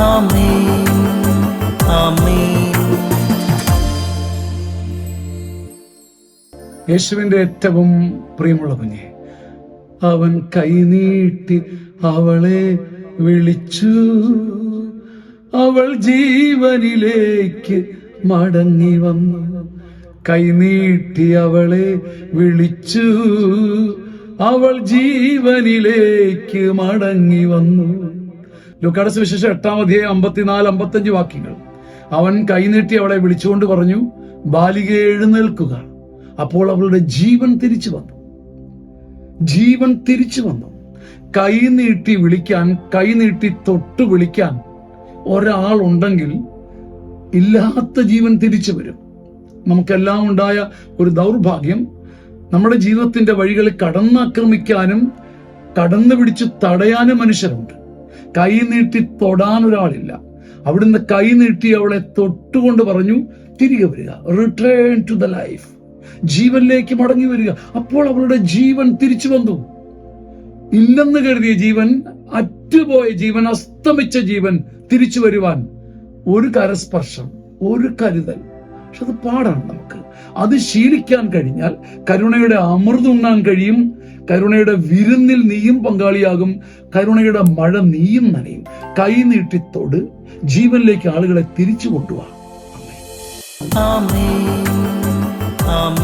ആമേൻ ആമേൻ. യേശുവിന്റെ ഏറ്റവും പ്രിയമുള്ള കുഞ്ഞെ, അവൻ കൈനീട്ടി അവളെ വിളിച്ചു, അവൾ ജീവനിലേക്ക് മടങ്ങി വന്നു. കൈനീട്ടി അവളെ വിളിച്ചു, അവൾ ജീവനിലേക്ക് മടങ്ങി വന്നു. ലൂക്കായുടെ സുവിശേഷം 8-ാം അധ്യായം 54-55 വാക്യങ്ങൾ. അവൻ കൈനീട്ടി അവളെ വിളിച്ചുകൊണ്ട് പറഞ്ഞു, ബാലികയെ എഴുന്നേൽക്കുക. അപ്പോൾ അവളുടെ ജീവൻ തിരിച്ചു വന്നു. ജീവൻ തിരിച്ചു വന്നു. കൈനീട്ടി വിളിക്കാൻ, കൈനീട്ടി തൊട്ട് വിളിക്കാൻ ഒരാളുണ്ടെങ്കിൽ ഇല്ലാത്ത ജീവൻ തിരിച്ചു വരും. നമുക്കെല്ലാം ഉണ്ടായ ഒരു ദൗർഭാഗ്യം, നമ്മുടെ ജീവിതത്തിന്റെ വഴികളിൽ കടന്നാക്രമിക്കാനും കടന്നു പിടിച്ച് തടയാനും മനുഷ്യരുണ്ട്. കൈനീട്ടി തൊടാൻ ഒരാളില്ല. അവിടുന്ന് കൈനീട്ടി അവളെ തൊട്ടുകൊണ്ട് പറഞ്ഞു, തിരികെ വരിക, റിട്ടേൺ ടു ദ ലൈഫ്, ജീവനിലേക്ക് മടങ്ങി വരിക. അപ്പോൾ അവളുടെ ജീവൻ തിരിച്ചു വന്നു. ഇല്ലെന്ന് കരുതിയ ജീവൻ, അറ്റുപോയ ജീവൻ, അസ്തമിച്ച ജീവൻ തിരിച്ചു വരുവാൻ ഒരു കരസ്പർശം, ഒരു കരുതൽ. പക്ഷെ അത് പാടാണ് നമുക്ക്. അത് ശീലിക്കാൻ കഴിഞ്ഞാൽ കരുണയുടെ അമൃതുണ്ണാൻ കഴിയും. കരുണയുടെ വിരുന്നിൽ നീയും പങ്കാളിയാകും. കരുണയുടെ മഴ നീയും നനയും. കൈനീട്ടിത്തോട് ജീവനിലേക്ക് ആളുകളെ തിരിച്ചു കൊണ്ടുപോവാ. ആമേൻ ആമേൻ.